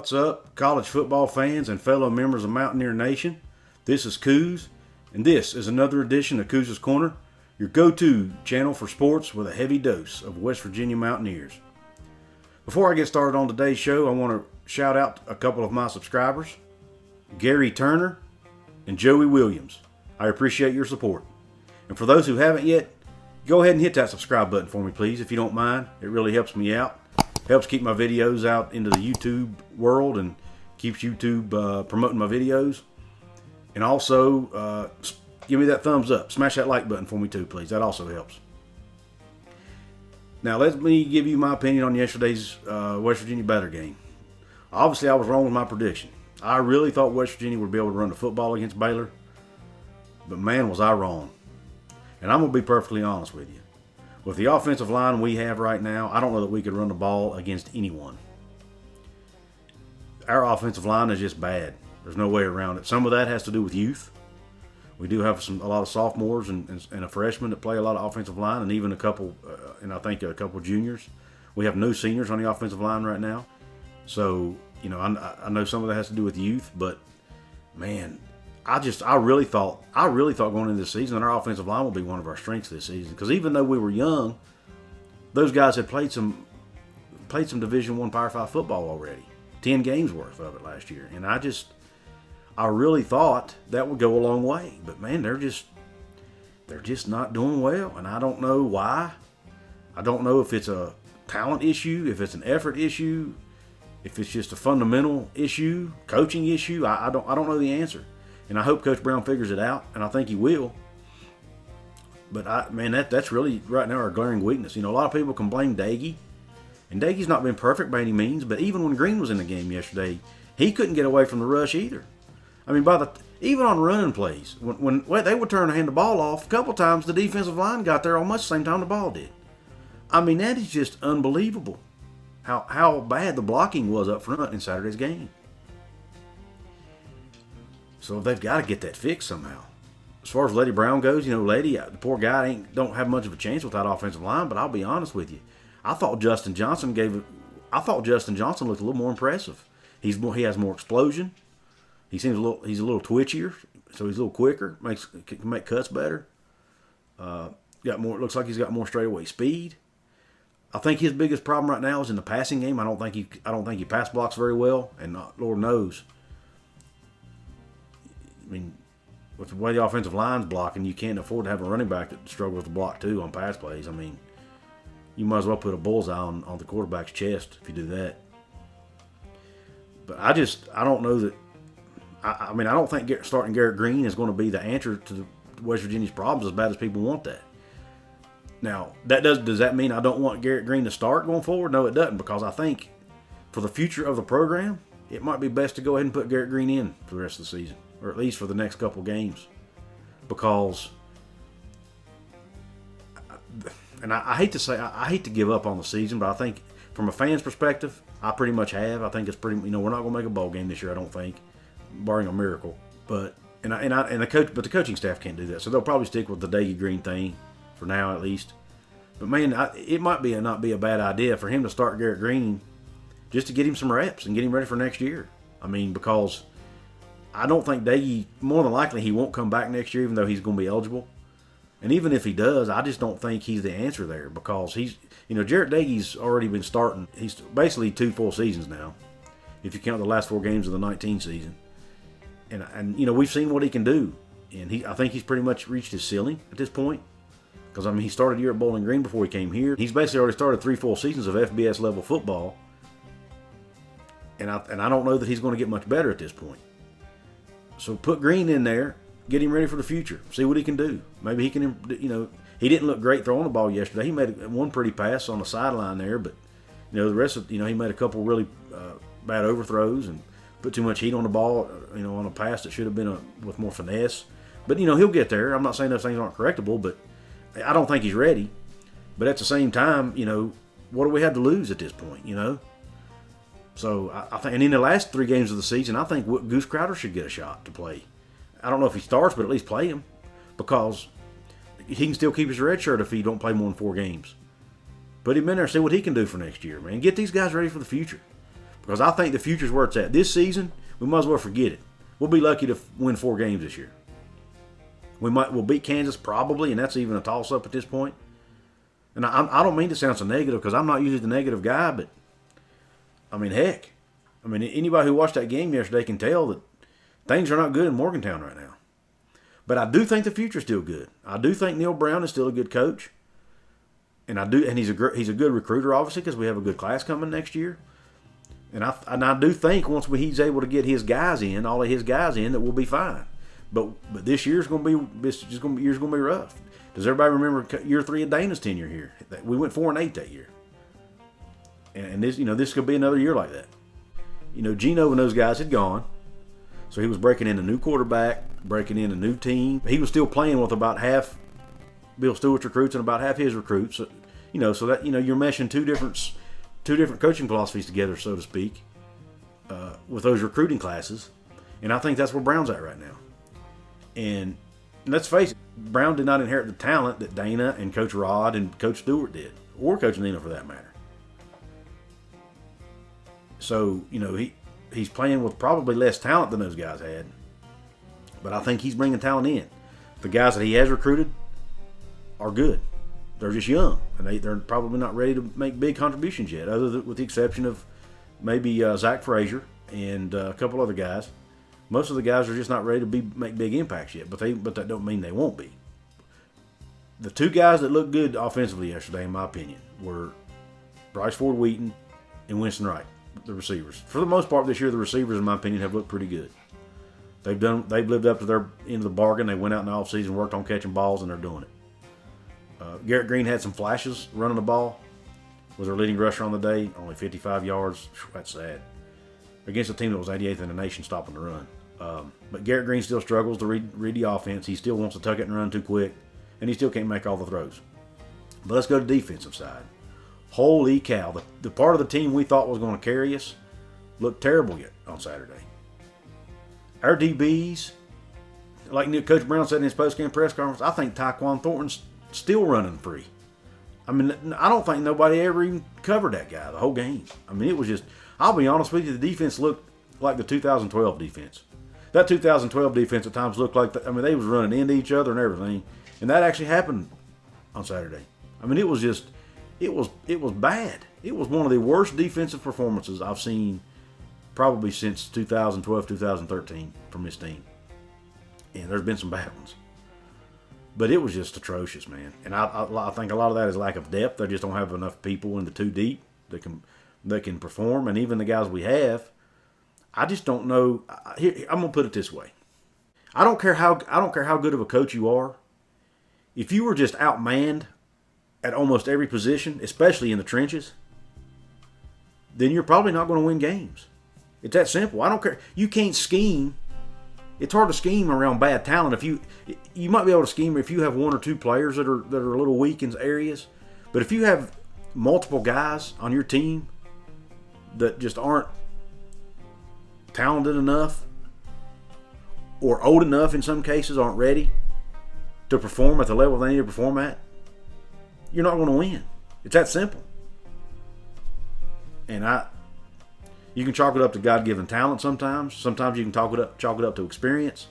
What's up, college football fans and fellow members of Mountaineer Nation? This is Coos, and this is another edition of Coos' Corner, your go-to channel for sports with a heavy dose of West Virginia Mountaineers. Before I get started on today's show, I want to shout out a couple of my subscribers, Gary Turner and Joey Williams. I appreciate your support. And for those who haven't yet, go ahead and hit that subscribe button for me, please, if you don't mind. It really helps me out. Helps keep my videos out into the YouTube world and keeps YouTube promoting my videos. And also, give me that thumbs up. Smash that like button for me too, please. That also helps. Now, let me give you my opinion on yesterday's West Virginia Baylor game. Obviously, I was wrong with my prediction. I really thought West Virginia would be able to run the football against Baylor. But man, was I wrong. And I'm going to be perfectly honest with you. With the offensive line we have right now, I don't know that we could run the ball against anyone. Our offensive line is just bad. There's no way around it. Some of that has to do with youth. We do have a lot of sophomores and a freshman that play a lot of offensive line, and even a couple juniors. We have no seniors on the offensive line right now. So, I know some of that has to do with youth, but man, I really thought going into this season that our offensive line will be one of our strengths this season. Because even though we were young, those guys had played some Division I Power 5 football already. 10 games worth of it last year. And I really thought that would go a long way. But man, they're just not doing well. And I don't know why. I don't know if it's a talent issue, if it's an effort issue, if it's just a fundamental issue, coaching issue. I don't know the answer. And I hope Coach Brown figures it out, and I think he will. But, that's really right now our glaring weakness. A lot of people can blame Daggy, and Daggy's not been perfect by any means, but even when Green was in the game yesterday, he couldn't get away from the rush either. Even on running plays, when they would turn and hand the ball off, a couple times the defensive line got there almost the same time the ball did. That is just unbelievable how bad the blocking was up front in Saturday's game. So they've got to get that fixed somehow. As far as Letty Brown goes, Letty, the poor guy don't have much of a chance with that offensive line. But I'll be honest with you, I thought Justin Johnson looked a little more impressive. He has more explosion. He's a little twitchier, so he's a little quicker. Can make cuts better. Looks like he's got more straightaway speed. I think his biggest problem right now is in the passing game. I don't think he pass blocks very well, and Lord knows. With the way the offensive line's blocking, you can't afford to have a running back that struggles to block too on pass plays. You might as well put a bullseye on the quarterback's chest if you do that. But I don't know that. I don't think starting Garrett Green is going to be the answer to West Virginia's problems as bad as people want that. Now, does that mean I don't want Garrett Green to start going forward? No, it doesn't, because I think for the future of the program, it might be best to go ahead and put Garrett Green in for the rest of the season, or at least for the next couple games, because, and I hate to say, I hate to give up on the season, but I think from a fan's perspective, I pretty much have. I think it's pretty, we're not going to make a bowl game this year, I don't think, barring a miracle. But the coaching staff can't do that, so they'll probably stick with the Daggy Green thing for now at least. But man, it might not be a bad idea for him to start Garrett Green just to get him some reps and get him ready for next year. Because I don't think Daggy, more than likely, he won't come back next year, even though he's going to be eligible. And even if he does, I just don't think he's the answer there, because Jarrett Daggy's already been starting. He's basically 2 full seasons now, if you count the last 4 games of the 19 season. And we've seen what he can do. And I think he's pretty much reached his ceiling at this point. Because, he started a year at Bowling Green before he came here. He's basically already started 3 full seasons of FBS level football. And I don't know that he's going to get much better at this point. So put Green in there, get him ready for the future, see what he can do. Maybe he can, he didn't look great throwing the ball yesterday. He made one pretty pass on the sideline there, but, the rest of, he made a couple really bad overthrows and put too much heat on the ball, on a pass that should have been with more finesse. But, he'll get there. I'm not saying those things aren't correctable, but I don't think he's ready. But at the same time, what do we have to lose at this point, So I think, and in the last 3 games of the season, I think Goose Crowder should get a shot to play. I don't know if he starts, but at least play him, because he can still keep his red shirt if he don't play more than 4 games. Put him in there, see what he can do for next year, man. Get these guys ready for the future. because I think the future's where it's at. This season, we might as well forget it. We'll be lucky to win 4 games this year. We'll beat Kansas probably, and that's even a toss-up at this point. And I don't mean to sound so negative because I'm not usually the negative guy, but I mean, heck. I mean, anybody who watched that game yesterday can tell that things are not good in Morgantown right now. But I do think the future's still good. I do think Neil Brown is still a good coach. And he's a good recruiter, obviously, because we have a good class coming next year. And I do think once he's able to get his guys in, all of his guys in, that we'll be fine. But this year's going to be rough. Does everybody remember year 3 of Dana's tenure here? We went 4-8 that year. And this could be another year like that. Gino and those guys had gone, so he was breaking in a new quarterback, breaking in a new team. He was still playing with about half Bill Stewart's recruits and about half his recruits. So, so that you're meshing two different coaching philosophies together, so to speak, with those recruiting classes. And I think that's where Brown's at right now. And let's face it, Brown did not inherit the talent that Dana and Coach Rod and Coach Stewart did, or Coach Nina for that matter. So, he's playing with probably less talent than those guys had. But I think he's bringing talent in. The guys that he has recruited are good. They're just young, and they're probably not ready to make big contributions yet, with the exception of maybe Zach Frazier and a couple other guys. Most of the guys are just not ready to make big impacts yet, but that don't mean they won't be. The 2 guys that looked good offensively yesterday, in my opinion, were Bryce Ford Wheaton and Winston Wright, the receivers. For the most part this year, the receivers, in my opinion, have looked pretty good. They've lived up to their end of the bargain. They went out in the offseason, worked on catching balls, and they're doing it. Garrett Green had some flashes running the ball. Was our leading rusher on the day, only 55 yards. That's sad. Against a team that was 88th in the nation stopping the run. But Garrett Green still struggles to read the offense. He still wants to tuck it and run too quick, and he still can't make all the throws. But let's go to the defensive side. Holy cow. The part of the team we thought was going to carry us looked terrible yet on Saturday. Our DBs, like Coach Brown said in his post-game press conference, I think Tyquan Thornton's still running free. I mean, I don't think nobody ever even covered that guy the whole game. I mean, it was just, I'll be honest with you, the defense looked like the 2012 defense. That 2012 defense at times looked like, they was running into each other and everything. And that actually happened on Saturday. I mean, it was bad. It was one of the worst defensive performances I've seen probably since 2012, 2013 from this team. And there's been some bad ones. But it was just atrocious, man. And I think a lot of that is lack of depth. They just don't have enough people in the 2 deep that can perform. And even the guys we have, I just don't know. I'm gonna put it this way: I don't care how good of a coach you are. If you were just outmanned at almost every position, especially in the trenches, then you're probably not going to win games. It's that simple. I don't care. You can't scheme. It's hard to scheme around bad talent. You might be able to scheme if you have 1 or 2 players that are a little weak in areas, but if you have multiple guys on your team that just aren't talented enough or old enough in some cases, aren't ready to perform at the level they need to perform at, you're not going to win. It's that simple. And you can chalk it up to God-given talent sometimes. Sometimes you can chalk it up to experience.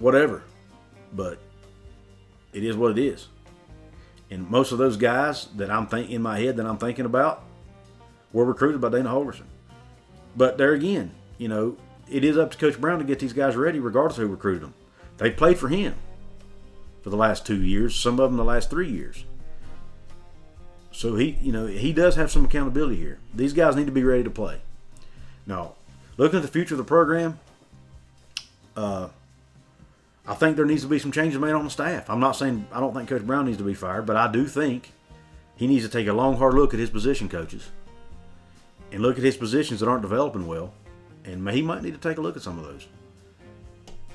Whatever. But it is what it is. And most of those guys that I'm thinking about were recruited by Dana Holgorsen. But there again, it is up to Coach Brown to get these guys ready regardless of who recruited them. They played for him for the last 2 years, some of them the last 3 years. So he does have some accountability here. These guys need to be ready to play. Now, looking at the future of the program, I think there needs to be some changes made on the staff. I'm not saying I don't think Coach Brown needs to be fired, but I do think he needs to take a long, hard look at his position coaches and look at his positions that aren't developing well, and he might need to take a look at some of those.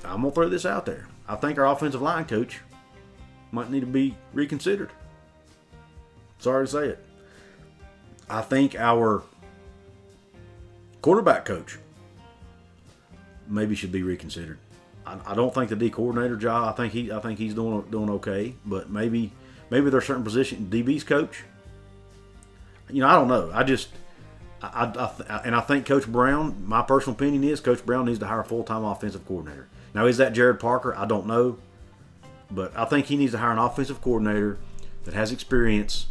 I'm going to throw this out there. I think our offensive line coach might need to be reconsidered. Sorry to say it. I think our quarterback coach maybe should be reconsidered. I don't think the D coordinator job. I think he's doing okay, but maybe there's certain position. DB's coach. I don't know. And I think Coach Brown, my personal opinion is Coach Brown needs to hire a full-time offensive coordinator. Now, is that Jared Parker? I don't know. But I think he needs to hire an offensive coordinator that has experience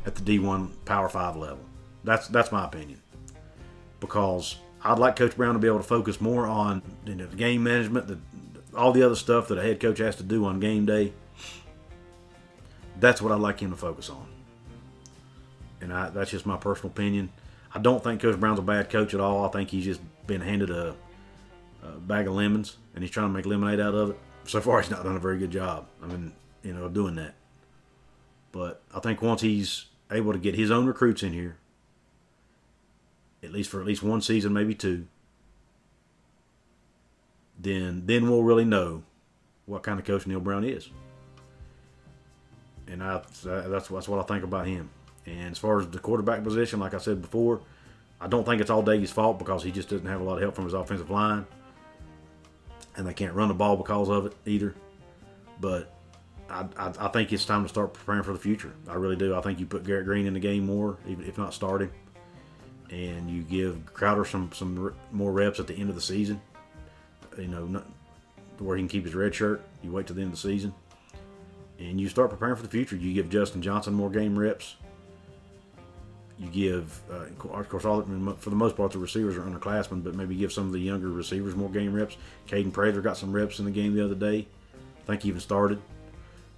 at the D1 Power 5 level. That's my opinion. Because I'd like Coach Brown to be able to focus more on the game management, all the other stuff that a head coach has to do on game day. That's what I'd like him to focus on. And that's just my personal opinion. I don't think Coach Brown's a bad coach at all. I think he's just been handed a bag of lemons, and he's trying to make lemonade out of it. So far, he's not done a very good job, of doing that. But I think once he's able to get his own recruits in here, at least one season, maybe two, then we'll really know what kind of coach Neil Brown is. And that's what I think about him. And as far as the quarterback position, like I said before, I don't think it's all Dagy's fault because he just doesn't have a lot of help from his offensive line. And they can't run the ball because of it either. But I think it's time to start preparing for the future. I really do. I think you put Garrett Green in the game more, even if not starting. And you give Crowder some more reps at the end of the season. Where he can keep his red shirt. You wait till the end of the season. And you start preparing for the future. You give Justin Johnson more game reps. You give, of course, for the most part, the receivers are underclassmen, but maybe give some of the younger receivers more game reps. Caden Prather got some reps in the game the other day. I think he even started.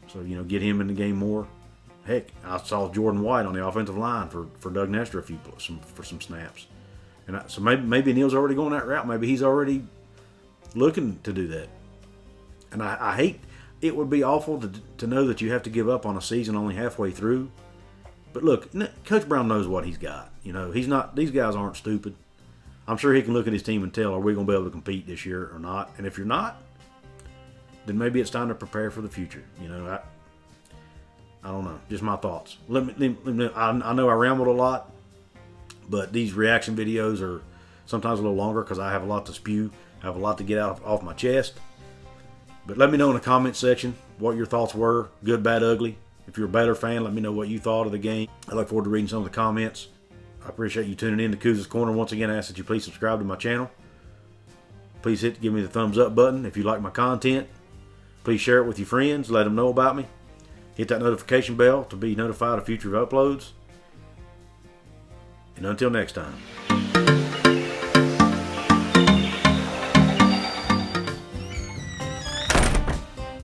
So, get him in the game more. Heck, I saw Jordan White on the offensive line for Doug Nestor for some snaps. And so maybe Neil's already going that route. Maybe he's already looking to do that. And I hate, it would be awful to know that you have to give up on a season only halfway through. But look, Coach Brown knows what he's got. He's not. These guys aren't stupid. I'm sure he can look at his team and tell, are we going to be able to compete this year or not? And if you're not, then maybe it's time to prepare for the future. I don't know. Just my thoughts. I know I rambled a lot, but these reaction videos are sometimes a little longer because I have a lot to spew. I have a lot to get off my chest. But let me know in the comment section what your thoughts were, good, bad, ugly. If you're a Baylor fan, let me know what you thought of the game. I look forward to reading some of the comments. I appreciate you tuning in to Kuz's Corner. Once again, I ask that you please subscribe to my channel. Please give me the thumbs up button if you like my content. Please share it with your friends. Let them know about me. Hit that notification bell to be notified of future uploads. And until next time.